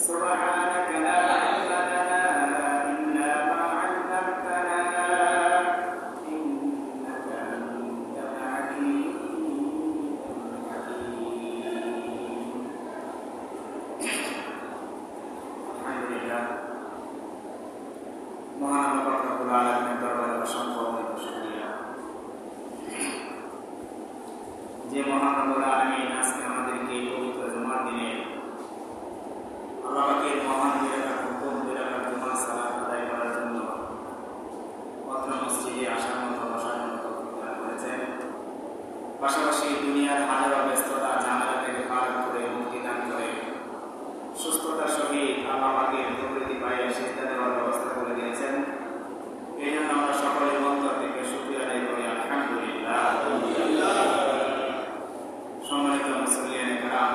سبحانك لا علم لنا إلا ما علمتنا إنك أنت العليم الحكيم. الحمد لله মহান রব্বুল আলামিনের দরবারে অসংখ্য শুকরিয়া যে মহান রব্বুল আলামিন আজকে আমাদেরকে পবিত্র জুমার দিনে আল্লাহ পাকের মহান বিরাট হুকুম বিরাট জুমা সালাত আদায় করার জন্য পত্র মসজিদে আসার মতো বসার মতো তৌফিক দান করেছেন। পাশাপাশি দুনিয়ার হাজারো ব্যস্ততা ঝামেলা থেকে পার করে মুক্তি দান করে সুস্থতার সহিত আল্লাহ পাকের প্রকৃতি পায়ে সিজদা দেওয়ার ব্যবস্থা করে দিয়েছেন। এই জন্য আমরা সকলের অন্তর থেকে শুকরিয়া আদায় করি আলহামদুলিল্লাহ। সম্মানিত মুসলিয়ানে কেরাম,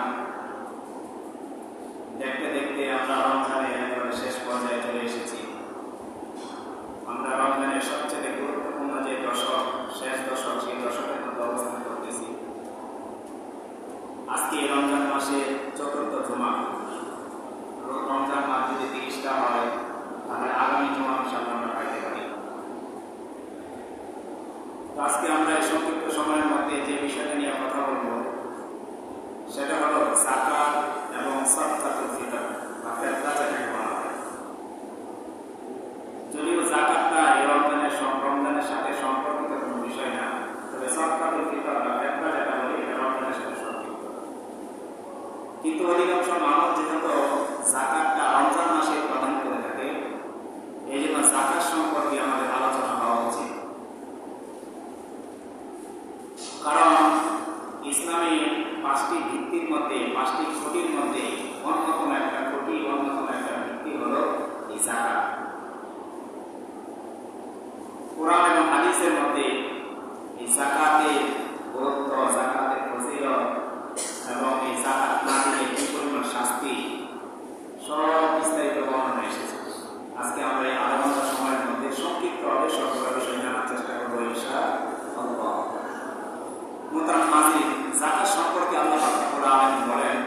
দেখতে দেখতে আমরা রমজানের একেবারে শেষ পর্যায়ে চলে এসেছি। আমরা রমজানের সবচেয়ে গুরুত্বপূর্ণ যে দশক, শেষ দশক, সেই দশকের মধ্যে অবস্থান করতেছি। আজকে রমজান মাসে চতুর্থ জুমা। রমজান মাস যদি 30টা হয় তাহলে আগামী জুমা ইনশাআল্লাহ আমরা পাইতে পারি। তো আজকে আমরা এই সংক্ষিপ্ত সময়ের মধ্যে যে বিষয়টা নিয়ে কথা বলবো সেটা হলো যাকাত এবং সাদকাতুল ফিতর বা ফিতরা যেটাকে বলা হয়। যদিও যাকাতটা এই রমজানের সাথে সম্পর্কিত কোনো বিষয় না, তবে সাদকাতুল ফিতর বা ফিতরা যেটা বলি এটা রমজানের সাথে সম্পর্কিত। কিন্তু অধিকাংশ মানুষ যেহেতু যাকাতটা রমজান মাসে প্রদান করে থাকে, এই জন্য যাকাত সম্পর্কে আমাদের আলোচনা হওয়া উচিত। কারণ ইসলামী 5টি ভিত্তির মধ্যে, 5টি খুঁটির মধ্যে অন্যতম একটা খুঁটি, অন্যতম একটা ভিত্তি হলো এই যাকাত। কোরআন এবং হাদিসের মধ্যে এই যাকাতের গুরুত্ব, যাকাতের ফজিলত এবং এই যাকাত না দিলে কি পরিমাণ শাস্তি সব বিস্তারিত বর্ণনা এসেছে। আজকে আমরা এই আধা ঘন্টা সময়ের মধ্যে সংক্ষিপ্তভাবে সবগুলো বিষয় জানার চেষ্টা করবো ইনশাআল্লাহ। মুহতারাম হাজির, যাকাত সম্পর্কে আল্লাহ রাব্বুল আলামিন বলেন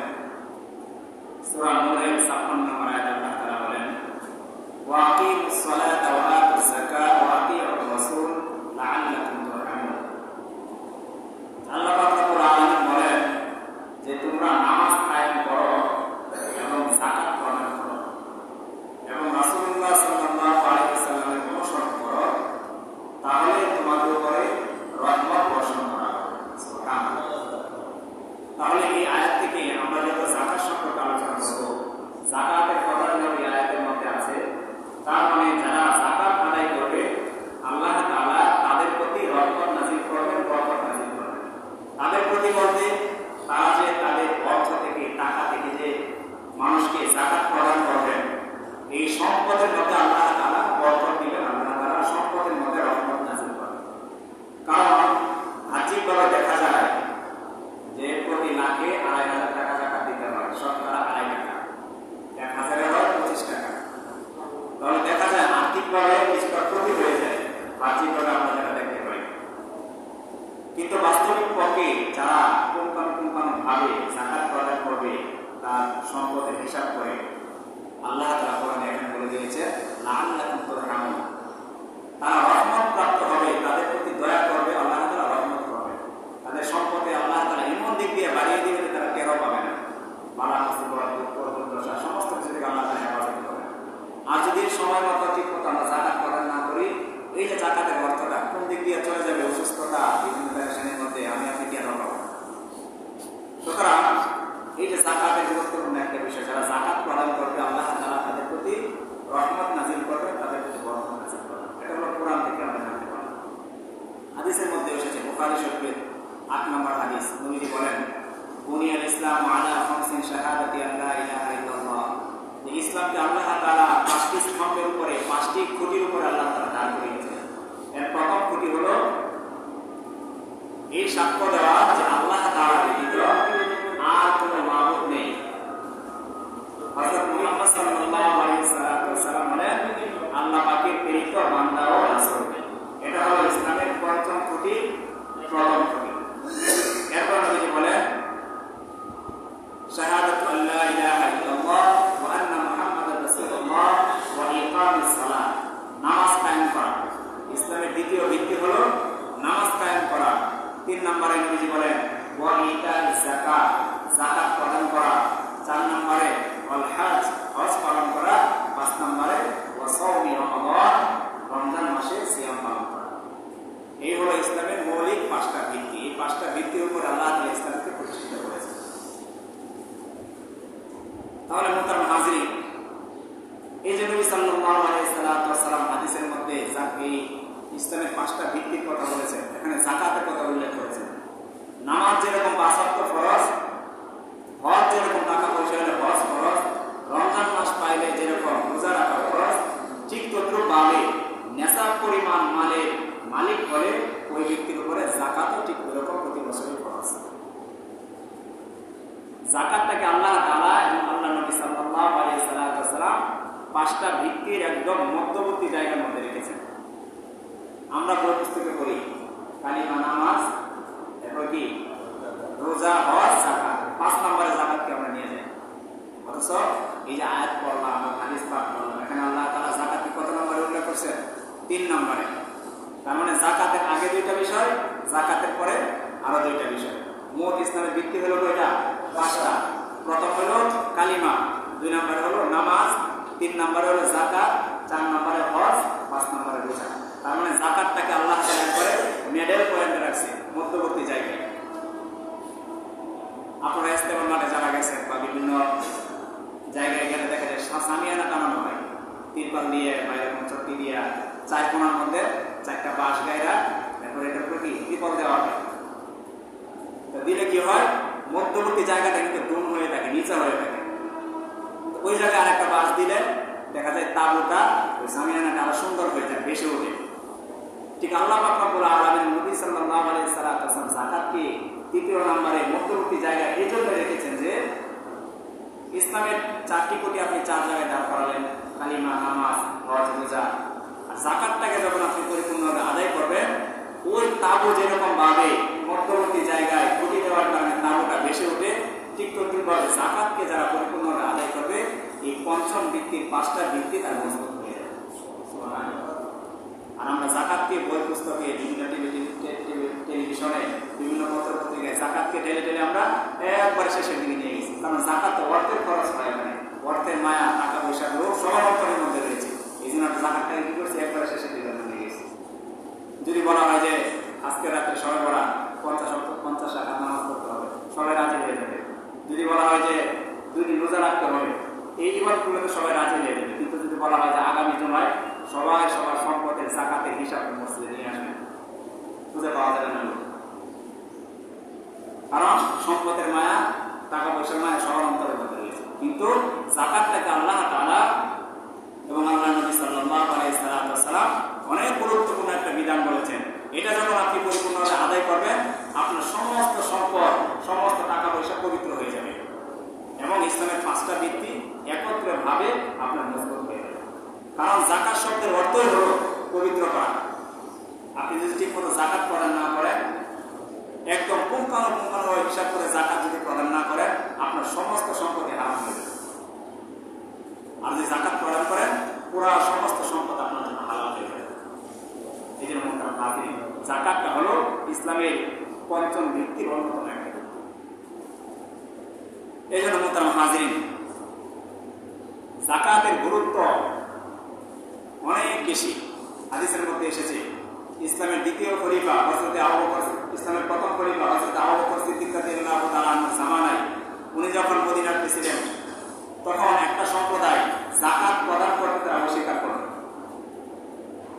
সূরা নূরের 56 নম্বর আয়াতে আল্লাহ তাআলা বলেন ওয়া আকিমুস সালাতা ওয়া আতুজ যাকাতা ওয়া আতিউর রাসূল লাআল্লাকুম তুরহামুন। আল্লাহ রাব্বুল আলামিন বলেন যে তোমরা নামাজ কায়েম করো এবং যাকাত প্রদান করো এবং রাসূলুল্লাহ সাল্লাল্লাহু আলাইহি ওয়াসাল্লামের অনুসরণ করো, তাহলে তোমাদের উপরে রহমত বর্ষণ করা হবে। তাহলে এই আয়াত থেকে আমরা যত যাকাত সম্পর্কে আলোচনা করব, যাকাতের কথা এই আয়াতের মধ্যে আছে, তার মানে যারা যাকাত আদায় করবে আল্লাহ তাআলা তাদের প্রতি রহমত নাযিল করবেন, বরকত নাযিল করবেন। তাদের প্রতি বলতে তারা যে তাদের অর্থ থেকে, টাকা থেকে যে মানুষকে যাকাত প্রদান করবেন, এই সম্পদের মধ্যে আল্লাহ তাআলা বরকত দিবেন, আল্লাহ তাআলা সম্পদের মধ্যে রহমত নাযিল করবেন। কারণ বাহ্যিকভাবে দেখা যায় যে প্রতি লাখে 2,500 টাকা যাকাত দিতে হয়, শতকরা 2.5 টাকা, 1,000 হয় 25 টাকা। তাহলে দেখা যায় আর্থিকভাবে কিছুটা ক্ষতি হয়ে যায়, বাহ্যিকভাবে আমরা যেটা দেখতে পাই। কিন্তু বাস্তবিক পক্ষে যারা পুঙ্খানুপুঙ্খানুভাবে যাকাত প্রদান করবে, তার সম্পদের হিসাব করে আল্লাহ তাআলা কোরআনে এখানে বলে দিয়েছে লাআল্লাকুম তুরহামুন। তারা রহমত প্রাপ্ত হবে, তাদের প্রতি দয়া করবে, আল্লাহ তাআলা রহমত করবে। তাদের সম্পদে আল্লাহ তাআলা এমন দিক দিয়ে বাড়িয়ে দিবে যে তারা টেরও পাবে না। বালা মুসিবত, দুঃখ, দুর্দশা সমস্ত কিছু থেকে আল্লাহ তাআলা হেফাজত করবে। আর যদি সময় মতো ঠিক মতো আমরা যাকাত প্রদান না করি, এই যে যাকাতের অর্থটা কোন দিক দিয়ে চলে যাবে, অসুস্থতা, বিভিন্ন পেরেশানির মধ্যে আমি আপনি টেরও পাবো। সুতরাং এই যে যাকাতের গুরুত্বপূর্ণ একটা বিষয়, যারা যাকাত প্রদান করবে আল্লাহ তাআলা তাদের প্রতি রহমত নাযিল করবে, তাদের প্রতি বরকত নাযিল করবে। এটা হলো কোরআন থেকে আমরা জানতে পারলাম। হাদিসের মধ্যে এসেছে, বুখারী শরীফের 8 নম্বর হাদিস, নবীজি বলেন বুনিয়াল ইসলামু আলা খামসিন শাহাদাতি আল্লা ইলাহা ইল্লাল্লাহ। এই ইসলামকে আল্লাহ তাআলা 5টি স্তম্ভের উপরে, 5টি খুঁটির উপরে আল্লাহ তাআলা দাঁড় করিয়েছেন। এর প্রথম খুঁটি হলো এই সাক্ষ্য দেওয়া যে আল্লাহ তাআলা ব্যতীত আর কোনো মাবুদ নেই। হযরত মুহাম্মদ সাল্লাল্লাহু আলাইহি ওয়াসাল্লাম বলেন আল্লাহ পাকের প্রেরিত বান্দা ও রাসূল। এটা হলো ইসলামের প্রথম খুঁটি, প্রথম খুঁটি। এরপর নবীজি বলেন শাহাদাতু আল্লা ইলাহা ইল্লাল্লাহ ওয়া আন্না তাহলে মুহতারাম হাজিরিন, এই যে নবী সাল্লাল্লাহু আলাইহি ওয়াসাল্লাম হাদিসের মধ্যে এই ইসলামের 5টা ভিত্তির কথা বলেছেন, এখানে যাকাতের কথা উল্লেখ করেছেন। নামাজ যেরকম 5 ওয়াক্ত ফরজ, হজ যেরকম টাকা পয়সা হলে হজ ফরজ, রমজান মাস পাইলে যেরকম রোজা রাখা ফরজ, ঠিক তদ্রুপভাবে নেশাব পরিমাণ মালের মালিক হলে ওই ব্যক্তির উপরে যাকাতও ঠিক এরকম প্রতি বছরই ফরজ। যাকাতটাকে আল্লাহ তাআলা এবং আল্লাহ নবী সাল্লাল্লাহু আলাইহি ওয়াসাল্লাম 5টা ভিত্তির একদম মধ্যবর্তী জায়গার মধ্যে রেখেছেন। আমরা বই পুস্তকে পড়ি কালিমা, নামাজ, এরপর কি রোজা, হজ, যাকাত, 5 নম্বরে যাকাতকে আমরা নিয়ে যাই। অথচ এই যে আয়াত পড়লাম, হাদিস পাঠ করলাম, এখানে আল্লাহ তাআলা যাকাতকে কত নম্বরে উল্লেখ করছেন? 3 নম্বরে। তার মানে যাকাতের আগে 2টা বিষয়, যাকাতের পরে আরো 2টা বিষয়। মোট ইসলামের ভিত্তি হলো কয়টা? 5টা। প্রথম হলো কালিমা, 2 নম্বরে হলো নামাজ, 3 নম্বরে হলো যাকাত, 4 নম্বরে হজ, 5 নম্বরে রোজা। তার মানে যাকাতটাকে আল্লাহ তাআলা করে মিডল পয়েন্টে রাখছে, মধ্যবর্তী জায়গায়। আপনারা ইস্তেমার মাঠে যারা গেছেন বা বিভিন্ন জায়গায় গেলে দেখা যায় সামিয়ানা টানানো হয়, তিরপাল দিয়ে বা এরকম চট্টি দিয়ে 4 কোণার মধ্যে 4টা বাঁশ গায়রা, তারপরে এটার প্রতি ত্রিপল দেওয়া হয়। তো দিলে কি হয়, মধ্যবর্তী জায়গাটা কিন্তু ডুন হয়ে থাকে, নিচা হয়ে থাকে। ওই জায়গায় আরেকটা বাঁশ দিলে দেখা যায় তাবুটা, ওই সামিয়ানাটা আরো সুন্দর হয়ে যায়, বেশি ওঠে। ঠিক আল্লাহ পাক রব্বুল আলামিন নবী সাল্লাল্লাহু আলাইহি ওয়াসাল্লাম যাকাতকে 3 নম্বরে মধ্যবর্তী জায়গায় এই জন্য রেখেছেন যে ইসলামের 4টি কোটি আপনি 4 জায়গায় দাঁড় করালেন, কালিমা, নামাজ, হজ, রোজা। আর যাকাতটাকে যখন আপনি পরিপূর্ণভাবে আদায় করবেন, ওই তাবু যেরকম ভাবে মধ্যবর্তী জায়গায় খুঁটি দেওয়ার কারণে তাবুটা বেশি ওঠে, ঠিক তদ্রুপভাবে যাকাতকে যারা পরিপূর্ণভাবে আদায় করবে, এই 5ম ভিত্তির 5টা ভিত্তি তার মজবুত হয়ে যাবে। আর আমরা যাকাতকে বই পুস্তকে, বিভিন্ন টেলিভিশনে, বিভিন্ন পত্র পত্রিকায় যাকাতকে ঠেলে ঠেলে আমরা একবারে শেষের দিকে নিয়ে গেছি। কারণ যাকাত তো অর্থের খরচ হয়, এখানে অর্থের মায়া, টাকা পয়সার লোক সবার অন্তরের মধ্যে রয়েছে। এই জন্য আমরা যাকাতটাকে কি করছি, একবারে শেষের দিকে নিয়ে গেছি। যদি বলা হয় যে আজকে রাত্রে সবাই বলা 50 টাকা নামাজ পড়তে হবে, সবাই রাজি হয়ে যাবে। যদি বলা হয় যে 2 দিন রোজা রাখতে হবে, এই ইবাদতগুলোতে সবাই রাজি হয়ে যাবে। কিন্তু যদি বলা হয় যে আগামী জুমায় সবাই সবার সম্পদের যাকাতের হিসাব মসজিদে নিয়ে আসবে, খুঁজে পাওয়া যাবে না। কারণ সম্পদের মায়া, টাকা পয়সার মায়া সবার অন্তরের মধ্যে রয়েছে। কিন্তু যাকাতটাকে আল্লাহ তাআলা এবং আল্লাহ নবী সাল্লাল্লাহু আলাইহি ওয়াসাল্লাম অনেক গুরুত্বপূর্ণ একটা বিধান বলেছেন। এটা যখন আপনি পরিপূর্ণভাবে আদায় করবেন, আপনার সমস্ত সম্পদ, সমস্ত টাকা পয়সা পবিত্র হয়ে যাবে এবং ইসলামের 5টা ভিত্তি একত্রে ভাবে আপনার মজবুত হয়ে যাবে। কারণ যাকাত শব্দের অর্থই হলো পবিত্র করা। আপনি যদি ঠিক মতো যাকাত প্রদান না করেন, একদম পুঙ্খানুপুঙ্খানুভাবে হিসাব করে যাকাত যদি প্রদান না করেন, আপনার সমস্ত সম্পত্তি হারাম হয়ে যাবে। আর যদি যাকাত প্রদান করেন, পুরা সমস্ত সম্পদ আপনার জন্য হালাল হয়ে যাবে। এই জন্য মুহতারাম হাজিরিন, যাকাতটা হলো ইসলামের 5ম ভিত্তির অন্যতম একটা। এই জন্য মুহতারাম হাজিরিন, যাকাতের গুরুত্ব অনেক বেশি। হাদিসের মধ্যে এসেছে ইসলামের দ্বিতীয় খলিফা হযরত আবু বকর, ইসলামের প্রথম খলিফা হযরত আবু বকর সিদ্দিক রাদিয়াল্লাহু তাআলা আনহুর জামানায় উনি যখন মদিনাতে ছিলেন, তখন একটা সম্প্রদায় যাকাত প্রদান করতে তারা অস্বীকার করল।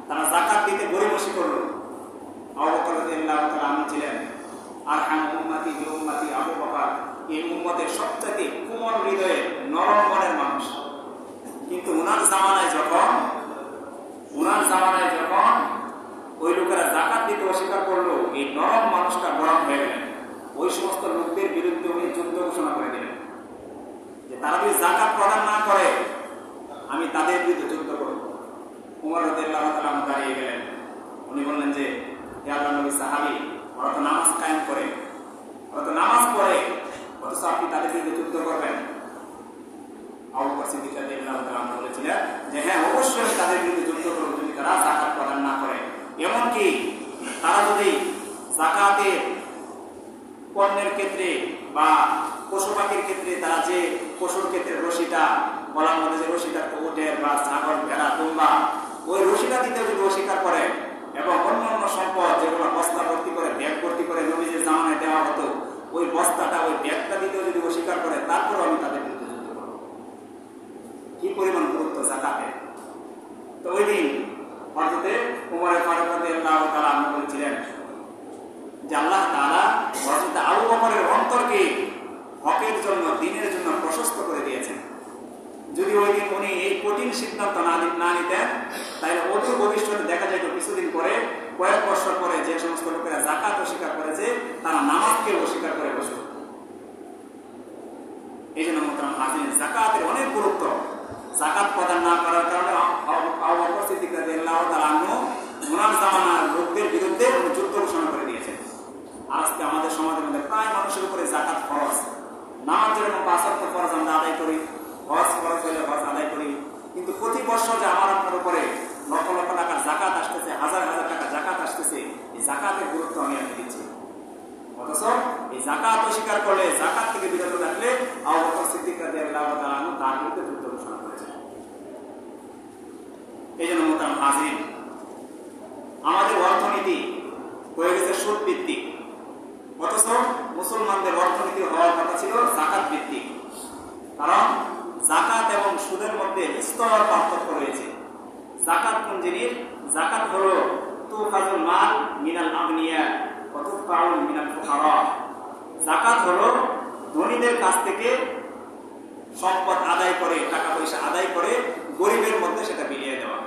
তারা যাকাত দিতে গরিমসি করল। আবু বকর রাদিয়াল্লাহু তাআলা আনহু ছিলেন আরহাম উম্মতি বি উম্মতি আবু বকর, এই উম্মতের সবচেয়ে কোমল হৃদয়ে নরম মনের মানুষ। কিন্তু উনার জামানায় যখন ওই লোকেরা যাকাত দিতে অস্বীকার করলো, এই নরম মানুষটা গরম হয়ে গেলেন। ওই সমস্ত লোকদের বিরুদ্ধে উনি যুদ্ধ ঘোষণা করে দিলেন যে তারা যদি যাকাত প্রদান না করে, আমি তাদের বিরুদ্ধে যুদ্ধ করব। উমর রাদিয়াল্লাহু তাআলা আনহু দাঁড়িয়ে গেলেন। উনি বললেন যে হে আল্লাহর নবী, সাহাবী ওরা তো নামাজ কায়েম করে, ওরা তো নামাজ পড়ে, অথচ আপনি তাদের বিরুদ্ধে যুদ্ধ করবেন? আবু বকর সিদ্দিক রাদিয়াল্লাহু তাআলা আনহু বলেছিলেন যে হ্যাঁ, অবশ্যই তাদের বিরুদ্ধে যুদ্ধ করব যদি তারা যাকাত প্রদান না করে। এমনকি তারা যদি যাকাতের পণ্যের ক্ষেত্রে বা পশু পাখির ক্ষেত্রে, তারা যে পশুর ক্ষেত্রে রশিটা, গলার মধ্যে যে রশিটা উটের বা ছাগল, ভেড়া, দুম্বা, ওই রশিটা দিতে যদি অস্বীকার করে এবং অন্যান্য সম্পদ যেগুলো বস্তা ভর্তি করে, ব্যাগ ভর্তি করে নবীজির জামানায় দেওয়া হতো, ওই বস্তাটা, ওই ব্যাগটা দিতেও যদি অস্বীকার করে, তারপরও আমি তাদের বিরুদ্ধে যুদ্ধ করব। পরিমাণ গুরুত্ব জাকাতে। তো ওই দিন হযরতে ওমর ফারুক রাদিয়াল্লাহু তাআলা আনহু বলেছিলেন যে আল্লাহ তাআলা হযরত আবু বকরের অন্তরকে হকের জন্য, দ্বীনের জন্য প্রশস্ত করে দিয়েছেন। যদি ওই দিন উনি এই কঠিন সিদ্ধান্ত না নিতেন, তাহলে অদূর ভবিষ্যতে দেখা যায় কিছুদিন পরে, কয়েক বছর পরে যে সমস্ত লোকেরা যাকাত অস্বীকার করেছে তারা নামাজকে অস্বীকার করে বসে। এই জন্য মুহতারাম হাজিরিন, যাকাতের অনেক গুরুত্ব। যাকাত প্রদান না করার কারণে আবু বকর সিদ্দিক রাদিয়াল্লাহু তাআলা আনহু ওনার জামানার লোকদের বিরুদ্ধে যুদ্ধ ঘোষণা করে দিয়েছেন। আজকে আমাদের সমাজের মধ্যে প্রায় মানুষের উপরে যাকাত ফরজ। নামাজ যেরকম 5 ওয়াক্ত ফরজ আমরা আদায় করি, হজ ফরজ হইলে হজ আদায় করি, কিন্তু প্রতি বছর যে আমার আপনার উপরে লক্ষ লক্ষ টাকার যাকাত আসতেছে, হাজার হাজার টাকা যাকাত আসতেছে, এই যাকাতের গুরুত্ব আমি আপনি দিচ্ছি। অথচ এই যাকাত অস্বীকার করলে, যাকাত থেকে বিরত রাখলে আবু বকর সিদ্দিক রাদিয়াল্লাহু তাআলা আনহু তার বিরুদ্ধে যুদ্ধ ঘোষণা করেছেন। এই জন্য মুহতারাম হাজিরিন, আমাদের অর্থনীতি হয়ে গেছে সুদ ভিত্তিক, অথচ মুসলমানদের অর্থনীতি হওয়ার কথা ছিল যাকাত ভিত্তিক। কারণ যাকাত এবং সুদের মধ্যে স্তর পার্থক্য রয়েছে। যাকাত কোন জিনিস? যাকাত হলো তুখাজুল মাল মিনাল আগনিয়া ওয়া তুফাউল মিনাল ফুকারা। যাকাত হলো ধনীদের কাছ থেকে সম্পদ আদায় করে, টাকা পয়সা আদায় করে গরিবের মধ্যে সেটা বিলিয়ে দেওয়া।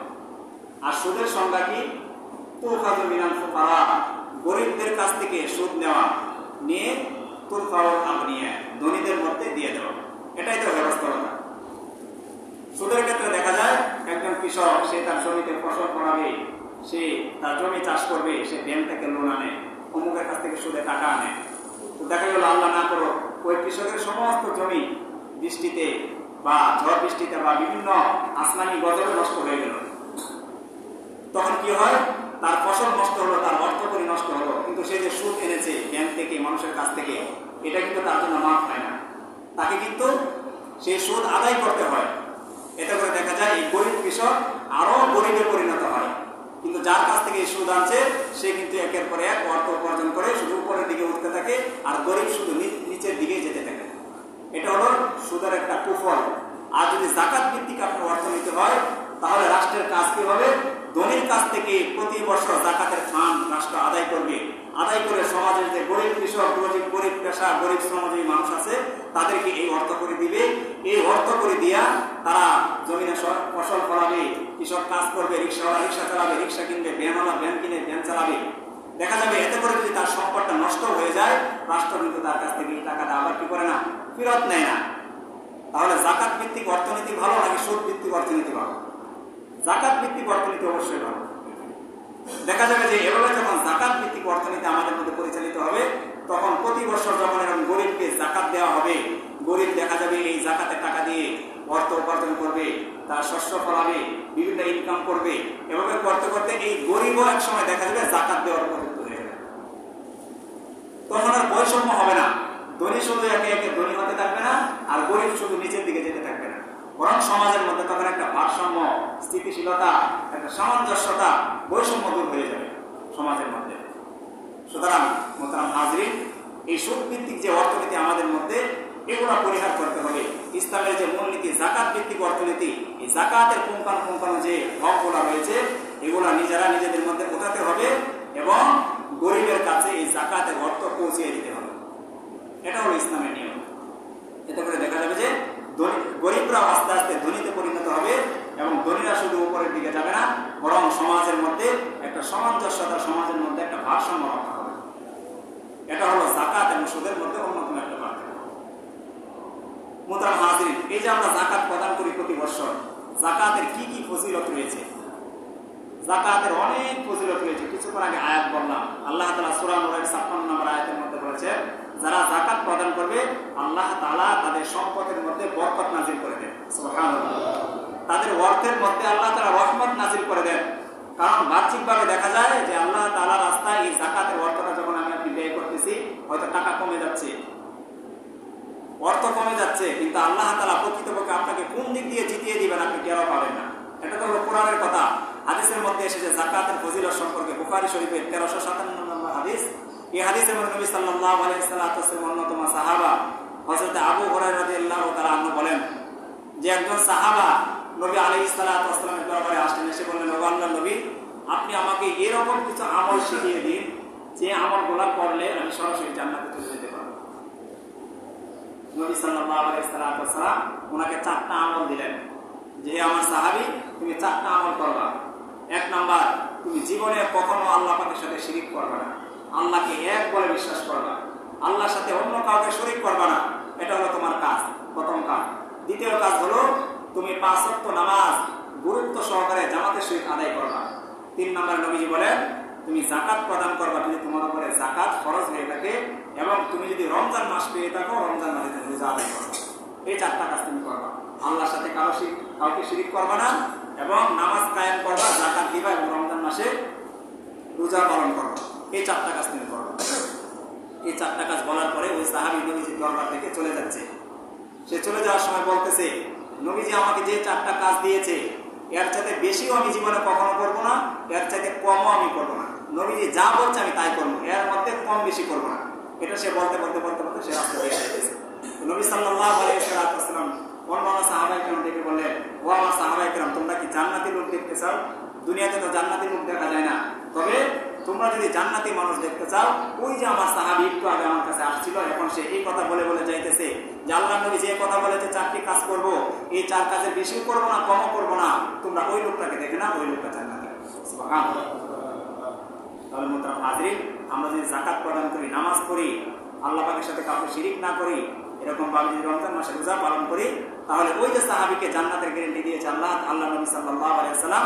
আর সুদের সংজ্ঞা কি? তুখাজুল মিনাল ফুকারা, গরিবদের কাছ থেকে সুদ নেওয়া, নিয়ে তুফাউল আগনিয়া, ধনীদের মধ্যে দিয়ে দেওয়া। এটাই তো ব্যবস্থাপনা। সুদের ক্ষেত্রে দেখা যায় একজন কৃষক, সে তার জমিতে ফসল ফলাবে, সে তার জমি চাষ করবে, সে ব্যাংক থেকে লোন আনে, অমুকের কাছ থেকে সুদে টাকা আনে। তো দেখা গেল আল্লাহ না করো ওই কৃষকের সমস্ত জমি বৃষ্টিতে বা ঝড় বৃষ্টিতে বা বিভিন্ন আসমানি গজবে নষ্ট হয়ে গেল। তখন কি হয়? তার ফসল নষ্ট হলো, তার অর্থকরী নষ্ট হলো, কিন্তু সে যে সুদ এনেছে ব্যাংক থেকে, মানুষের কাছ থেকে, এটা কিন্তু তার জন্য মাফ হয় না। তাকে কিন্তু সেই সুদ আদায় করতে হয়। এতে করে দেখা যায় এই গরিব কৃষক আরো গরিবে পরিণত হয়। কিন্তু যার কাছ থেকে এই সুদ আনছে সে কিন্তু একের পর এক অর্থ উপার্জন করে শুধু উপরের দিকে উঠতে থাকে, আর গরিব শুধু নিচের দিকে যেতে থাকে। এটা হলো সুদের একটা কুফল। আর যদি যাকাত ভিত্তিক আপনার অর্থনীতি হয়, তাহলে রাষ্ট্রের কাজ কি হবে? ধনীর কাছ থেকে প্রতি বছর যাকাতের ফান্ড রাষ্ট্র আদায় করবে। আদায় করে সমাজের যে গরিব কৃষক, গরিব পেশা, গরিব শ্রমজীবী মানুষ আছে, তাদেরকে এই অর্থ করে দিবে। এই অর্থ করে দিয়া তারা জমিনে ফসল ফলাবে, কৃষক কাজ করবে, রিক্সাওয়ালা রিক্সা চালাবে, রিক্সা কিনবে, ভ্যানওয়ালা ভ্যান কিনে ভ্যান চালাবে। দেখা যাবে এতে করে যদি তার সম্পদটা নষ্ট হয়ে যায়, রাষ্ট্র কিন্তু তার কাছ থেকে এই টাকাটা আবার কি করে না, ফেরত নেয় না। তাহলে যাকাত ভিত্তিক অর্থনীতি ভালো নাকি সুদ ভিত্তিক অর্থনীতি ভালো? যাকাত ভিত্তিক অর্থনীতি অবশ্যই ভালো। দেখা যাবে যে এভাবে যখন যাকাত ভিত্তিক অর্থনীতি আমাদের মধ্যে পরিচালিত হবে, তখন প্রতি বছর যখন এরকম গরিবকে যাকাত দেওয়া হবে, গরিব দেখা যাবে এই যাকাতের টাকা দিয়ে অর্থ উপার্জন করবে, তার শস্য ফলাবে, বিভিন্ন ইনকাম করবে। এভাবে করতে করতে এই গরিবও এক সময় দেখা যাবে যাকাত দেওয়ার উপযুক্ত হয়ে যাবে। তখন আর বৈষম্য হবে না। ধনী শুধু একে একে ধনী হতে থাকবে না, আর গরিব শুধু নিচের দিকে যেতে থাকবে না। বরং সমাজের মধ্যে তখন একটা ভারসাম্য, স্থিতিশীলতা, একটা সামঞ্জস্যতা, বৈষম্য দূর হয়ে যাবে সমাজের মধ্যে। সুতরাং মুহতারাম হাজিরিন, এই সুদ ভিত্তিক যে অর্থনীতি আমাদের মধ্যে, এগুলো পরিহার করতে হবে। ইসলামের যে মূলনীতি যাকাত ভিত্তিক অর্থনীতি, এই যাকাতের পুঙ্খানুপুঙ্খানু যে হকগুলো রয়েছে, এগুলো নিজেরা নিজেদের মধ্যে উঠাতে হবে এবং গরিবের কাছে এই যাকাতের অর্থ পৌঁছিয়ে দিতে হবে। এটা হলো ইসলামের নিয়ম। এতে করে দেখা যাবে যে গরিবরা আস্তে আস্তে ধনীতে পরিণত হবে এবং ধনীরা শুধু উপরের দিকে যাবে না, বরং সমাজের মধ্যে একটা সামঞ্জস্যতা, সমাজের মধ্যে একটা ভারসাম্য রক্ষা হবে। এটা হলো যাকাত এবং সুদের মধ্যে অন্যতম একটা পার্থক্য। মুহতারাম হাজিরিন, এই যে আমরা যাকাত প্রদান করি প্রতি বছর, যাকাতের কি কি ফজিলত রয়েছে? যাকাতের অনেক ফজিলত রয়েছে। কিছুক্ষণ আগে আয়াত বললাম, আল্লাহ তাআলা সূরা নূরের 56 নম্বর আয়াতের মধ্যে বলেছে, যারা যাকাত প্রদান করবে আল্লাহ তাআলা তাদের সম্পদের মধ্যে বরকত নাজিল করে দেন। সুবহানাল্লাহ। তাদের অর্থের মধ্যে আল্লাহ তাআলা রহমত নাজিল করে দেন। কারণ বাহ্যিকভাবে দেখা যায় যে আল্লাহ তাআলার রাস্তায় এই যাকাতের অর্থটা যখন আমি আপনি ব্যয় করতেছি, হয়তো টাকা কমে যাচ্ছে, অর্থ কমে যাচ্ছে, কিন্তু আল্লাহ তাআলা প্রকৃতপক্ষে আপনাকে কোন দিক দিয়ে জিতিয়ে দিবেন আপনি টেরও পাবেন না। এটা তো হলো কোরআনের কথা। হাদিসের মধ্যে এসেছে যাকাতের ফজিলত সম্পর্কে, বুখারী শরীফের 1357 নম্বর হাদিস। এই হাদিসের মধ্যে নবী সাল্লাল্লাহু আলাইহি ওয়াসাল্লাম অন্যতম সাহাবা হযরত আবু হুরায়রা রাদিয়াল্লাহু তাআলা আনহু বলেন যে একজন সাহাবা নবী আলাইহিস সালাতু ওয়াস সালামের দরবারে আসলেন, এসে বললেন, ও আল্লাহর নবী, আপনি আমাকে এরকম কিছু আমল শিখিয়ে দিন যে আমলগুলো করলে আমি সরাসরি জান্নাতে চলে যেতে পারবো। নবী সাল্লাল্লাহু আলাইহি ওয়াসাল্লাম ওনাকে 4টা আমল দিলেন যে আমার সাহাবী, তুমি 4টা আমল করবা। 1 নাম্বার, তুমি জীবনে কখনো আল্লাহ পাকের সাথে শিরিক করবে না, আল্লাহকে এক বলে বিশ্বাস করবা, আল্লাহর সাথে অন্য কাউকে শরীক করবা না। এটা হলো তোমার কাজ, প্রথম কাজ। দ্বিতীয় কাজ হলো তুমি 5 ওয়াক্ত নামাজ গুরুত্ব সহকারে জামাতের সহিত আদায় করবা। 3 নাম্বার, নবীজি বলেন তুমি যাকাত প্রদান করবা যদি তোমার উপরে যাকাত ফরজ হয়ে থাকে, এবং তুমি যদি রমজান মাস পেয়ে থাকো রমজান মাসে তুমি রোজা আদায় করবা। এই 4টা কাজ তুমি করবা। আল্লাহর সাথে কাউকে শিরিক করবা না, এবং নামাজ কায়েম করবা, যাকাত দিবা, এবং রমজান মাসে রোজা পালন করবা। এই 4টা কাজ তুমি করবা। এই 4টা কাজ বলার পরে ওই সাহাবী নবীজির দরবার থেকে চলে যাচ্ছে। সে চলে যাওয়ার সময় বলতেছে, নবীজি আমাকে যে 4টা কাজ দিয়েছে এর চাইতে বেশিও আমি জীবনে কখনো করবো না, এর চাইতে কমও আমি করবো না। নবীজি যা বলছে আমি তাই করবো, এর মধ্যে কম বেশি করবো না। এটা সে বলতে বলতে বলতে বলতে সে রাস্তা দিয়ে আসতেছে। নবী সাল্লাল্লাহু আলাইহি ওয়াসাল্লাম অন্যান্য সাহাবায়ে কেরাম দেখে বললেন, ও আমার সাহাবায়ে কেরাম, তোমরা কি জান্নাতি লোক দেখতে চাও? দুনিয়াতে তো জান্নাতি লোক দেখা যায় না, তবে তোমরা যদি জান্নাতি মানুষ দেখতে চাও, ওই যে আমার সাহাবী একটু আগে আমার কাছে আসছিল, এখন সে এই কথা বলে বলে যাইতেছে যে আল্লাহর নবী যে কথা বলেছে 4টি কাজ করব, এই 4 কাজের বেশিও করবো না কমও করবো না, তোমরা ওই লোকটাকে দেখে না, ওই লোকটা জান্নাতি। সুবহানাল্লাহ। তাহলে মুহতারাম হাজিরিন, আমরা যদি যাকাত প্রদান করি, নামাজ পড়ি, আল্লাহ পাকের সাথে কাউকে শিরিক না করি, এরকম ভাবে যদি রমজান মাসে রোজা পালন করি, তাহলে ওই যে সাহাবীকে জান্নাতের গ্যারান্টি দিয়েছে আল্লাহ নবী সাল্লাল্লাহু আলাইহি ওয়াসাল্লাম,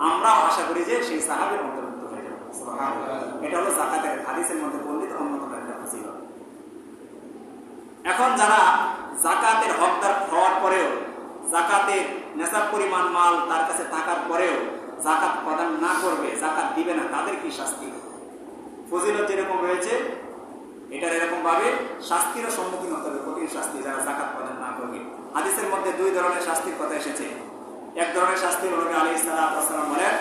আমরাও আশা করি যে সেই সাহাবীর অন্তর্ভুক্ত হয়ে যাব। সুবহানাল্লাহ। এটা হলো যাকাতের হাদিসের মধ্যে বর্ণিত অন্যতম একটা ফজিলত। এখন যারা যাকাতের হকদার হওয়ার পরেও, যাকাতের নেশাব পরিমাণ মাল তার কাছে থাকার পরেও যাকাত প্রদান না করবে, যাকাত দিবে না, তাদের কি শাস্তি? ফজিলত যেরকম রয়েছে এটার এরকম ভাবে শাস্তিরও সম্মুখীন হতে হবে, কঠিন শাস্তি যারা যাকাত প্রদান না করবে। হাদিসের মধ্যে 2 ধরনের শাস্তির কথা এসেছে। এক ধরনের শাস্তি নবী আলাইহিস সালাতু ওয়াস সালাম বলেন,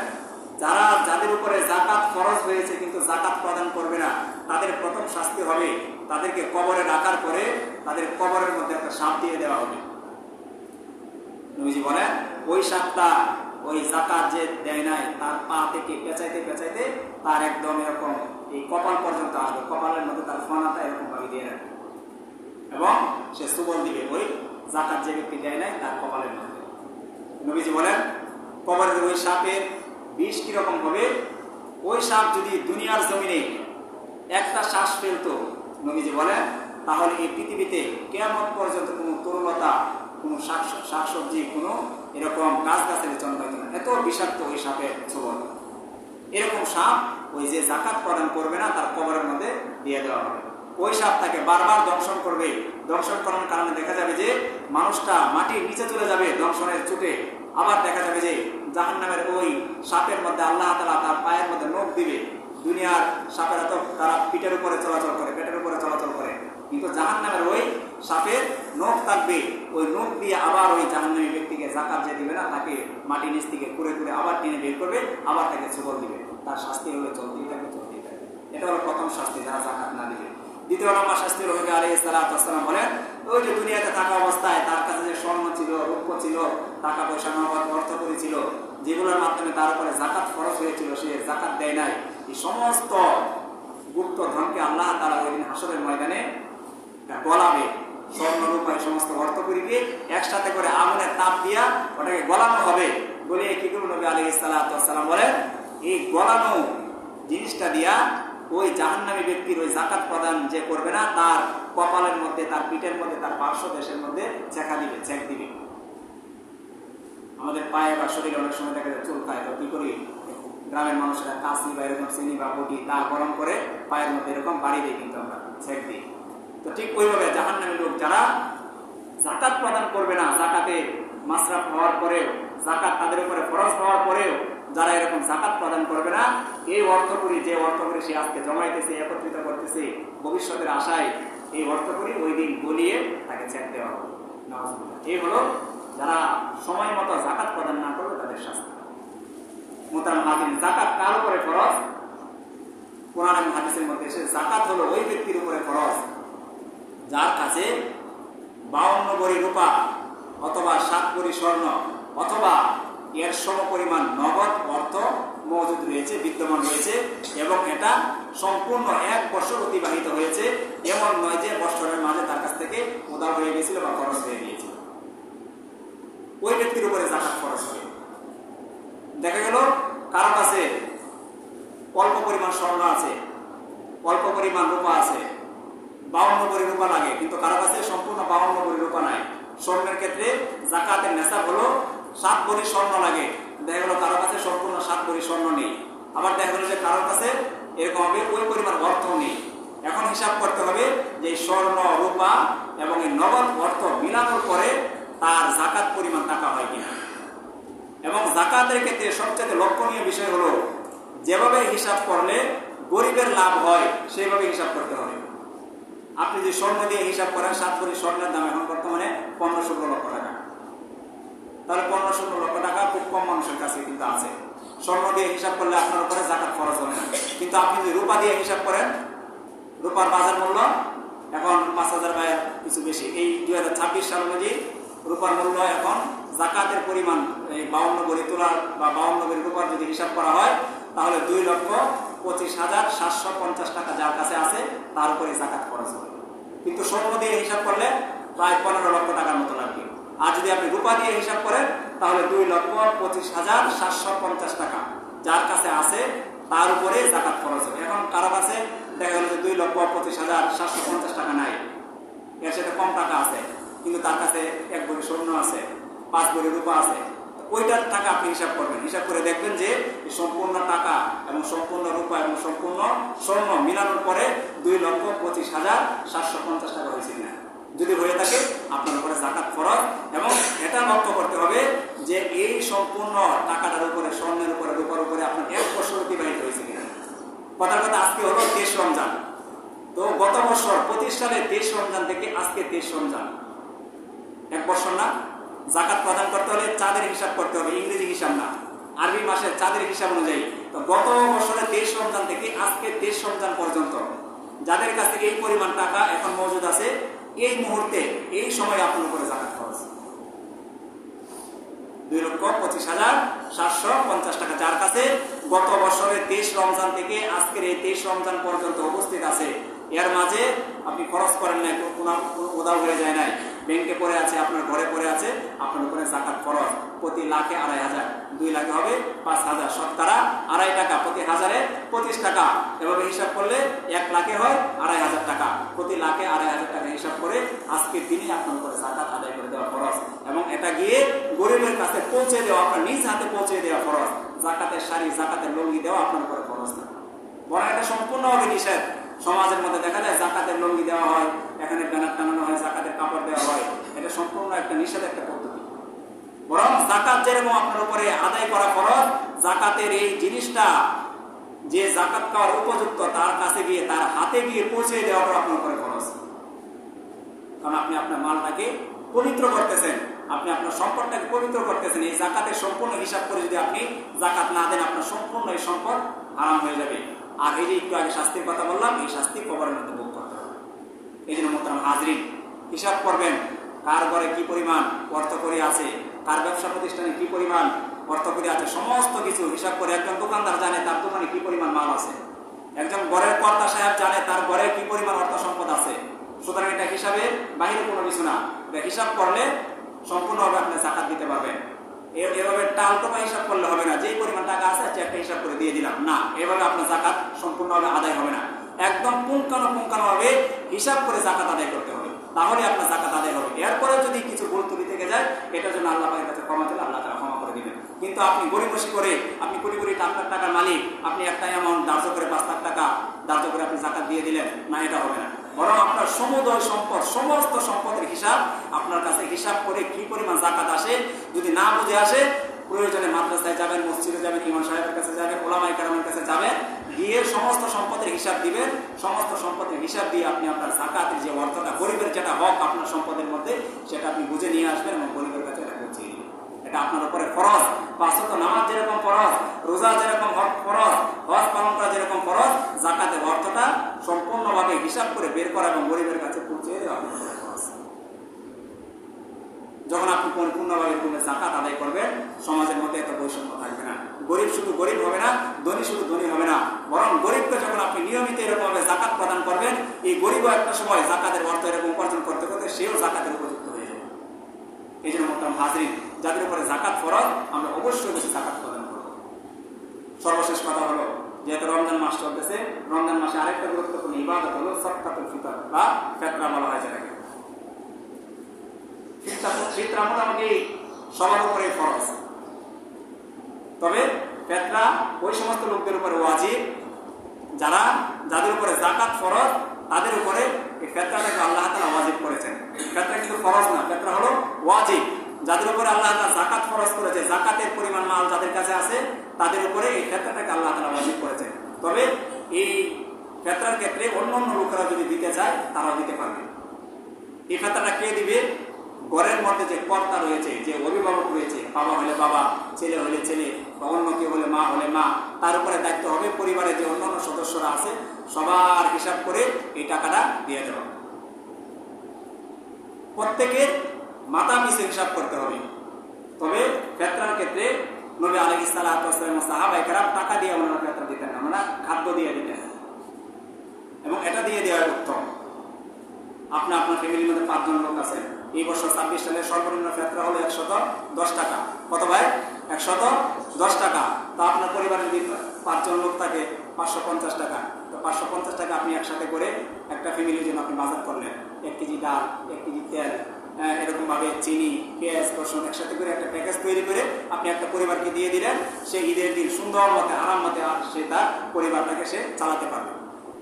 যাদের উপরে যাকাত ফরজ হয়েছে কিন্তু যাকাত প্রদান করবে না, তাদের প্রথম শাস্তি হবে তাদেরকে কবরে রাখার পরে তাদের কবরের মধ্যে একটা সাপ দিয়ে দেওয়া হবে। নবীজি বলেন ওই সাপটা ওই যাকাত যে দেয় নাই তার পা থেকে পেঁচাইতে পেঁচাইতে তার একদম এরকম এই কপাল পর্যন্ত আসবে, কপালের মধ্যে তার ফনাটা এরকম ভাবে দিয়ে রাখবে, এবং সে সুবল দিবে ওই যাকাত যে ব্যক্তি দেয় নাই তার কপালের মধ্যে। নবীজি বলেন কবরের ওই সাপের বিষ কিরকম হবে, ওই সাপ যদি দুনিয়ার জমিনে একটা শ্বাস ফেলতো, নবীজি বলেন, তাহলে এই পৃথিবীতে কিয়ামত পর্যন্ত কোনো তরুলতা, কোনো শাকসবজি, কোনো এরকম গাছগাছালি জন্মাইতো না, এত বিষাক্ত ওই সাপের ছোবল। এরকম সাপ ওই যে যাকাত প্রদান করবে না তার কবরের মধ্যে দিয়ে দেওয়া হবে। ওই সাপ তাকে বারবার দংশন করবে, দংশন করার কারণে দেখা যাবে যে মানুষটা মাটির নিচে চলে যাবে দংশনের চোটে। আবার দেখা যাবে যে জাহান্নামের ওই সাপের মধ্যে আল্লাহ তাআলা তার পায়ের মধ্যে নখ দিবে। দুনিয়ার সাপেরা তো তারা পিঠের উপরে চলাচল করে, পেটের উপরে চলাচল করে, কিন্তু জাহান্নামের ওই সাপের নখ থাকবে, ওই নখ দিয়ে আবার ওই জাহান্নামী ব্যক্তিকে যাকাত যে দিবে না তাকে মাটির নিচ থেকে কুড়ে কুড়ে আবার টেনে বের করবে, আবার তাকে ছোবল দিবে। তার শাস্তি হলে চলতেই থাকবে, চলতেই থাকবে। এটা হলো প্রথম শাস্তি, যারা যাকাত না দিবে। দ্বিতীয় নম্বর শাস্তি নবী আলাইহিস সালাতু ওয়াস সালাম বলেন, ওই যে দুনিয়াতে থাকা অবস্থায় তার কাছে যে স্বর্ণ ছিল, রৌপ্য ছিল, টাকা পয়সা, নগদ অর্থকড়ি ছিল, যেগুলোর মাধ্যমে তার উপরে যাকাত ফরজ হয়েছিল, সে যাকাত দেয় নাই, এই সমস্ত গুপ্ত ধনকে আল্লাহ তাআলা ওই দিন হাসরের ময়দানে গলাবে। স্বর্ণ রূপা সমস্ত অর্থকড়িকে একসাথে করে আগুনের তাপ দিয়া ওটাকে গলানো হবে। বলে কি করবে নবী আলাইহিস সালাতু ওয়াস সালাম বলেন, এই গলানো জিনিসটা দিয়া ওই জাহান্নামী ব্যক্তির ওই যাকাত প্রদান যে করবে না তার কপালের মধ্যে, তার পিঠের মধ্যে, তার পার্শ্ব দেশের মধ্যে ছেঁকা দিবে, ছেঁক দিবে। আমাদের পায়ে বা শরীরে অনেক সময় দেখা যায় চুল খায়, তো কি করি গ্রামের মানুষেরা কাশি বা এরকম চিনি বা বটি তা গরম করে পায়ের মধ্যে এরকম বাড়ি দিই, কিন্তু আমরা ছেঁক দিই। তো ঠিক ওইভাবে জাহান্নামী লোক যারা যাকাত প্রদান করবে না, যাকাতে মাসরাফ হওয়ার পরেও, যাকাত তাদের উপরে ফরজ হওয়ার পরেও যারা এরকম যাকাত প্রদান করবে না, এই অর্থকড়ি যে অর্থকড়ি সে আজকে জমাইতেছে, একত্রিত করতেছে ভবিষ্যতের আশায়, এই অর্থকড়ি ওই দিন গলিয়ে তাকে ছেড়ে দেওয়া হবে। এই হলো যারা সময় মতো যাকাত প্রদান না করবে তাদের শাস্তি। মুহতারাম হাজিরিন, যাকাত কার উপরে ফরজ? কোরআন এবং হাদিসের মধ্যে এসে যাকাত হলো ওই ব্যক্তির উপরে ফরজ যার কাছে 52 ভরি রূপা অথবা 7 ভরি স্বর্ণ অথবা এর সমপরিমাণ নগদ অর্থ মজুদ রয়েছে, বিদ্যমান রয়েছে, এবং এটা সম্পূর্ণ 1 বছর অতিবাহিত হয়েছে, এমন নয় যে বছরের মাঝে তার কাছ থেকে উধাও হয়ে গেছিল বা খরচ হয়ে গিয়েছিল, ওই ব্যক্তির উপরে যাকাত খরচ হবে। দেখা গেল কারো কাছে অল্প পরিমাণ স্বর্ণ আছে, অল্প পরিমাণ রূপা আছে, 52 ভরি রূপা লাগে, কিন্তু কারো কাছে সম্পূর্ণ 52 ভরি রূপা নাই। স্বর্ণের ক্ষেত্রে যাকাতের নেশাব হলো 7 ভরি স্বর্ণ লাগে, দেখা গেল কারো কাছে সম্পূর্ণ 7 ভরি স্বর্ণ নেই। আবার দেখা গেল যে কারোর কাছে এরকম হবে ওই পরিমাণ অর্থ নেই। এখন হিসাব করতে হবে যে স্বর্ণ, রূপা এবং এই নগদ অর্থ মিলানোর পরে তার যাকাত পরিমাণ টাকা হয় কিনা। এবং যাকাতের ক্ষেত্রে সবচেয়ে লক্ষণীয় বিষয় হলো যেভাবে হিসাব করলে গরিবের লাভ হয় সেইভাবে হিসাব করতে হবে। আপনি যদি স্বর্ণ দিয়ে হিসাব করেন, 7 ভরি স্বর্ণের দাম এখন বর্তমানে 15-16 লক্ষ টাকা, তাহলে 15-16 লক্ষ টাকা খুব কম মানুষের কাছে কিন্তু আছে। স্বর্ণ দিয়ে হিসাব করলে আপনার উপরে যাকাত খরচ হবে না। কিন্তু আপনি যদি রূপা দিয়ে হিসাব করেন, রূপার বাজার মূল্য এখন 5,000 বা কিছু বেশি, এই 2026 সাল অনুযায়ী রূপার মূল্য এখন যাকাতের পরিমাণ এই 52 ভরি তোলার বা 52 ভরি রূপার যদি হিসাব করা হয় তাহলে 2,25,750 টাকা যার কাছে আছে তার উপরে যাকাত খরচ হবে। কিন্তু স্বর্ণ দিয়ে হিসাব করলে প্রায় 15 লক্ষ টাকার মতো লাগবে। আর যদি আপনি রূপা দিয়ে হিসাব করেন তাহলে 2,25,750 টাকা যার কাছে আছে তার উপরে যাকাত খরচ হবে। এখন কারো কাছে দেখা গেল যে 2,25,750 টাকা নাই, এর সাথে কম টাকা আছে, কিন্তু তার কাছে 1 ভরি স্বর্ণ আছে, 5 ভরি রূপা আছে, ওইটার টাকা আপনি হিসাব করবেন। হিসাব করে দেখবেন যে সম্পূর্ণ টাকা এবং সম্পূর্ণ রূপা এবং সম্পূর্ণ স্বর্ণ মিলানোর পরে 2,25,750 টাকা হয়েছে কিনা। যদি হয়ে থাকে আপনার উপরে যাকাত ফরজ। এবং এটা লক্ষ্য করতে হবে যে এই সম্পূর্ণ টাকাটার উপরে, স্বর্ণের উপরে, রূপার উপরে আপনার 1 বছর অতিবাহিত হয়েছে কিনা। কথার কথা আজকে হলো 23 রমজান, তো গত বছর 25 সালে 23 রমজান থেকে আজকে 23 রমজান 1 বছর না। যাকাত প্রদান করতে হলে চাঁদের হিসাব করতে হবে, ইংরেজি হিসাব না, আরবি মাসের চাঁদের হিসাব অনুযায়ী। তো গত বছরে 23 রমজান থেকে আজকে 23 রমজান পর্যন্ত যাদের কাছে এই পরিমাণ টাকা এখন মজুদ আছে, এই মুহূর্তে এই সময় আপনার উপরে যাকাত খরচ 2,25,750 টাকা যার কাছে গত বছরের 23 রমজান থেকে আজকের এই 23 রমজান পর্যন্ত উপস্থিত আছে। এর মাঝে আপনি খরচ করেন নাই, উধাও হয়ে যায় নাই, ব্যাংকে পড়ে আছে, আপনার ঘরে পড়ে আছে, আপনার উপরে যাকাত খরচ প্রতি লাখে 2,500, 2 লাখে হবে 5,000, শতকরা 2.5 টাকা, প্রতি হাজারে 25 টাকা। এভাবে হিসাব করলে 1 লাখে হয় 2,500 টাকা, প্রতি লাখে 2,500 টাকা হিসাব করে আজকের দিনে আপনার উপরে যাকাত আদায় করে দেওয়া খরচ। এবং এটা গিয়ে গরিবের কাছে পৌঁছে দেওয়া, আপনার নিজ হাতে পৌঁছে দেওয়া খরচ। যাকাতের শাড়ি, যাকাতের লুঙ্গি দেওয়া আপনার উপরে খরচ না, বরং এটা সম্পূর্ণভাবে নিষেধ। সমাজের মধ্যে দেখা যায় যাকাতের লুঙ্গি দেওয়া হয়, এখানে ব্যানার টানানো হয়, যাকাতের কাপড় দেওয়া হয়, এটা সম্পূর্ণ একটা নিষেধ, একটা পদ্ধতি। বরং যাকাত যেরকম আপনার উপরে আদায় করা খরচ, যাকাতের এই জিনিসটা যে যাকাত খাওয়ার উপযুক্ত তার কাছে গিয়ে, তার হাতে গিয়ে পৌঁছে দেওয়াটা আপনার উপরে খরচ। কারণ আপনি আপনার মালটাকে পবিত্র করতেছেন, আপনি আপনার সম্পদটাকে পবিত্র করতেছেন। এই যাকাতের সম্পূর্ণ হিসাব করে যদি আপনি যাকাত না দেন, আপনার সম্পূর্ণ এই সম্পদ হারাম হয়ে যাবে। আর এই যে একটু আগে শাস্তির কথা বললাম, এই শাস্তি কবরের মধ্যে ভোগ করতে হবে। এই জন্য মোহতারাম হাজরিন, হিসাব করবেন কার ঘরে কি পরিমাণ অর্থকড়ি আছে, কার ব্যবসা প্রতিষ্ঠানে কি পরিমাণ অর্থকড়ি আছে, সমস্ত কিছু হিসাব করে। একজন দোকানদার জানে তার দোকানে কি পরিমাণ মাল আছে, একজন ঘরের কর্তা সাহেব জানে তার ঘরে কি পরিমাণ অর্থ সম্পদ আছে। সুতরাং এটা হিসাবে বাইরে কোনো কিছু না, হিসাব করলে সম্পূর্ণভাবে আপনি যাকাত দিতে পারবেন। এভাবে টালটোপা হিসাব করলে হবে না, যেই পরিমাণ টাকা আছে একটা হিসাব করে দিয়ে দিলাম না, এভাবে আপনার যাকাত সম্পূর্ণভাবে আদায় হবে না। একদম পুঙ্খানুপুঙ্খানুভাবে হিসাব করে যাকাত আদায় করতে হবে, তাহলে আপনার যাকাত আদায় হবে। এরপরে যদি কিছু ভুল ত্রুটি থেকে যায়, এটার জন্য আল্লাহ পাকের কাছে ক্ষমা চাইলে আল্লাহ তাআলা ক্ষমা করে দিবেন। কিন্তু আপনি গরিবসি করে, আপনি কোটি কোটি লাখ লাখ টাকার মালিক, আপনি একটা অ্যামাউন্ট ধার্য করে 5 লাখ টাকা ধার্য করে আপনি যাকাত দিয়ে দিলেন না, এটা হবে না। বরং আপনার সমুদয় সম্পদ, সমস্ত সম্পদের হিসাব আপনার কাছে হিসাব করে কি পরিমাণ যাকাত আসে, যদি না বুঝে আসে, প্রয়োজনে মাদ্রাসায় যাবেন, মসজিদে যাবেন, ইমাম সাহেবের কাছে যাবেন, ওলামায়ে কেরামের কাছে যাবেন, গিয়ে সমস্ত সম্পদের হিসাব দিবেন। সমস্ত সম্পদের হিসাব দিয়ে আপনি আপনার যাকাতের যে অর্থটা, গরিবের যেটা হক আপনার সম্পদের মধ্যে, সেটা আপনি বুঝে নিয়ে আসবেন এবং গরিবের কাছে এটা পৌঁছিয়ে দিবেন। এটা আপনার উপরে ফরজ। 5 ওয়াক্ত নামাজ যেরকম ফরজ, রোজা যেরকম ফরজ, হজ পালন করা যেরকম ফরজ, যাকাতের অর্থটা সম্পূর্ণভাবে হিসাব করে বের করা এবং গরিবের কাছে পৌঁছে দেওয়া আপনার উপরে ফরজ। যখন আপনি পরিপূর্ণভাবে জাকাত আদায় করবেন, সমাজের মধ্যে এত বৈষম্য থাকবে না। গরিব শুধু গরিব হবে না, ধনী শুধু ধনী হবে না, বরং গরিবকে যখন আপনি নিয়মিত এরকমভাবে জাকাত প্রদান করবেন, এই গরিবও একটা সময় জাকাতের অর্থ এরকম উপার্জন করতে করতে সেও জাকাতের উপযুক্ত হয়ে যাবে। এই জন্য মোহতারাম হাজরিন, যাদের উপরে জাকাত ফরজ, আমরা অবশ্যই বেশি জাকাত প্রদান করব। সর্বশেষ কথা হলো, যেহেতু রমজান মাস চলতেছে, রমজান মাসে আরেকটা গুরুত্বপূর্ণ ইবাদত হলো সদকাতুল ফিতর বা ফিতরা বলা হয় যেটাকে। ফিতরা মোটামুটি সবার উপরে ফরজ, তবে ফিতরা ওই সমস্ত লোকদের উপরে ওয়াজিব যাদের উপরে জাকাত ফরজ, তাদের উপরে এই ফিতরাটাকে আল্লাহ তাআলা ওয়াজিব করেছেন। ফিতরা কিন্তু ফরজ না, ফিতরা হলো ওয়াজিব। যাদের উপরে আল্লাহ তাআলা জাকাত ফরজ করেছে, জাকাতের পরিমাণ মাল যাদের কাছে আছে, তাদের উপরে এই ফিতরাটাকে আল্লাহ তাআলা ওয়াজিব করেছেন। তবে এই ফিতরার ক্ষেত্রে অন্য লোকেরা যদি দিতে চায়, তারাও দিতে পারবে। এই ফিতরাটা কে দিবে? ঘরের মধ্যে যে কর্তা রয়েছে, যে অভিভাবক রয়েছে, বাবা হলে বাবা, ছেলে হলে ছেলে, বা অন্য কেউ হলে মা হলে মা, তার উপরে দায়িত্ব হবে পরিবারের যে অন্যান্য সদস্যরা আছে সবার হিসাব করে এই টাকাটা দিয়ে দেওয়া। প্রত্যেকের মাথা পিছু হিসাব করতে হবে। তবে ফিতরার ক্ষেত্রে নবী আলাইহিস সালাতু ওয়াস সালাম সাহাবায়ে কেরাম টাকা দিয়ে ওনারা ফিতরা দিতেন না, ওনারা খাদ্য দিয়ে দিতেন, এবং এটা দিয়ে দেওয়া উত্তম। আপনার ফ্যামিলির মধ্যে 5 জন লোক আছে, এই বছর 26 সালের সর্বনিম্ন ফিতরা হলো 110 টাকা। কত ভাই? 110 টাকা। তো আপনার পরিবারের যদি 5 জন লোক থাকে, 550 টাকা। তো 550 টাকা আপনি একসাথে করে একটা ফ্যামিলির জন্য আপনি বাজার করলেন। 1 কেজি ডাল, 1 কেজি তেল, এরকম ভাবে চিনি, পেঁয়াজ, রসুন একসাথে করে একটা প্যাকেজ তৈরি করে আপনি একটা পরিবারকে দিয়ে দিলেন। সে ঈদের দিন সুন্দর মতে, আরাম মতে সে তার পরিবারটাকে সে চালাতে পারবে।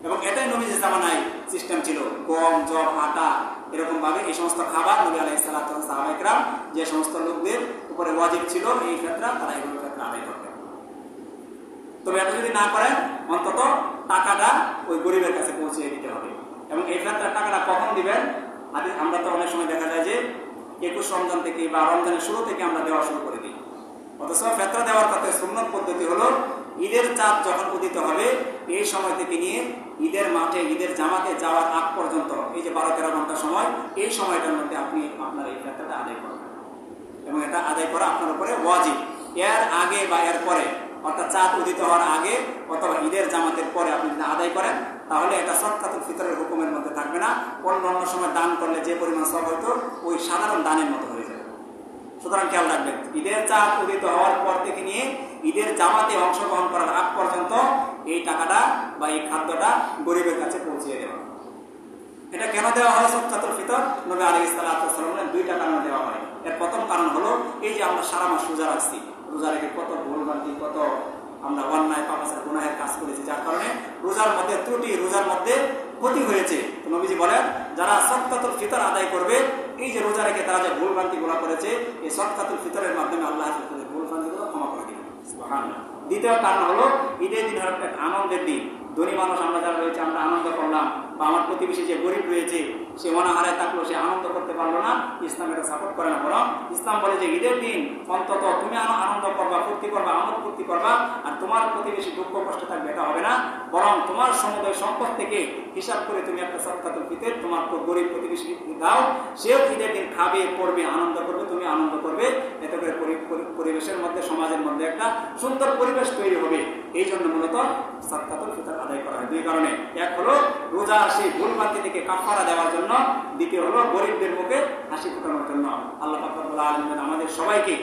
এবং এটাই নবীজির জামানায় সিস্টেম ছিল। গম, জব, আটা, এরকম ভাবে এই সমস্ত খাবার নবী আলাইহিস সালাতু ওয়াস সালাম সাহাবায়ে কেরাম যে সমস্ত লোকদের উপরে ওয়াজিব ছিল এই ফিতরা, তারা এগুলো ফিতরা আদায় করতেন। তবে এটা যদি না করেন, অন্তত টাকাটা ওই গরিবের কাছে পৌঁছে দিতে হবে। এবং এই ফিতরার টাকাটা কখন দিবেন? আমরা তো অনেক সময় দেখা যায় যে 21 রমজান থেকে বা রমজানের শুরু থেকে আমরা দেওয়া শুরু করে দিই। অথচ ফিতরা দেওয়ার পথে সুন্নত পদ্ধতি হলো ঈদের চাঁদ যখন উদিত হবে এই সময় থেকে নিয়ে ঈদের মাঠে, ঈদের জামাতে যাওয়ার আগ পর্যন্ত, এই যে 12-13 ঘন্টা সময়, এই সময়টার মধ্যে আপনি আপনার এই ফিতরাটা আদায় করবেন। এবং এটা আদায় করা আপনার উপরে ওয়াজিব। এর আগে বা এর পরে, অর্থাৎ চাঁদ উদিত হওয়ার আগে অথবা ঈদের জামাতের পরে আপনি যদি আদায় করেন, তাহলে এটা সদকাতুল ফিতরের হুকুমের মধ্যে থাকবে না। অন্য সময় দান করলে যে পরিমাণ সওয়াব হইতো, ওই সাধারণ দানের মতো হয়ে যাবে। সুতরাং খেয়াল রাখবেন, ঈদের চাঁদ উদিত হওয়ার পর থেকে নিয়ে ঈদের জামাতে অংশগ্রহণ করার আগ পর্যন্ত এই টাকাটা বা এই খাদ্যটা গরিবের কাছে পৌঁছিয়ে দেওয়া। এটা কেন দেওয়া হয় সদকাতুল ফিতর? নবী আলাইহিস সালাতু ওয়াস সালাম 2টা কারণে দেওয়া হয়। এর প্রথম কারণ হলো, এই যে আমরা সারা মাস রোজা রাখছি, রোজা রেখে কত ভুলভ্রান্তি, কত আমরা অন্যায় পাপাচার গুনাহের কাজ করেছি, যার কারণে রোজার মধ্যে ত্রুটি, রোজার মধ্যে ক্ষতি হয়েছে। তো নবীজি বলেন, যারা সদকাতুল ফিতর আদায় করবে, এই যে রোজা রেখে তারা যে ভুলভ্রান্তি গুনাহ করেছে, এই সদকাতুল ফিতরের মাধ্যমে আল্লাহ তাদের ভুলভ্রান্তিগুলো ক্ষমা করে দিবেন। সুবহানাল্লাহ। দ্বিতীয় কারণ হলো, ঈদের দিন হলো একটা আনন্দের দিন। ধনী মানুষ আমরা যারা রয়েছে, আমরা আনন্দ করলাম, বা আমার প্রতিবেশী যে গরিব রয়েছে সে অনাহারে থাকলো, সে আনন্দ করতে পারলো না, ইসলাম এটা সাপোর্ট করে না। বরং ইসলাম বলে যে ঈদের দিন অন্তত তুমি আনন্দ করবা, ফুর্তি করবা, আমোদ ফুর্তি করবা, আর তোমার প্রতিবেশী দুঃখ কষ্ট থাকবে, এটা হবে না। বরং তোমার সমুদয় সম্পদ থেকে হিসাব করে তুমি একটা সদকাতুল ফিতর তোমার গরিব প্রতিবেশী দাও, সেও ঈদের দিন খাবে, পড়বে, আনন্দ করবে, তুমি আনন্দ করবে। এতে করে পরিবেশের মধ্যে, সমাজের মধ্যে একটা সুন্দর পরিবেশ তৈরি হবে। এই জন্য মূলত সদকাতুল ফিতর আদায় করা হয় 2 কারণে। এক হলো রোজা সেই ভুলভ্রান্তি থেকে কাফারা দেওয়ার জন্য, দ্বিতীয় হলো গরিবদের মুখে হাসি ফোটানোর জন্য। আল্লাহ পাক রব্বুল আলামিন আমাদের সবাইকে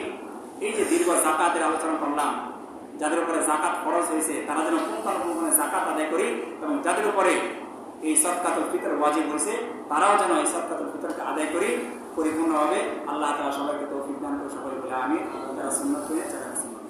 এই যে দীর্ঘ যাকাতের আলোচনা করলাম, যাদের উপরে যাকাত ফরজ হয়েছে তারা যেন পুঙ্খানুপুঙ্খভাবে যাকাত আদায় করি, এবং যাদের উপরে এই সদকাতুল ফিতর ওয়াজিব হয়েছে তারাও যেন এই সদকাতুল ফিতরকে আদায় করি পরিপূর্ণভাবে। আল্লাহ তাআলা সবাইকে তৌফিক দান করে, সকলে বলে আমিন। যারা সুন্নাত করে, যারা সুন্নাত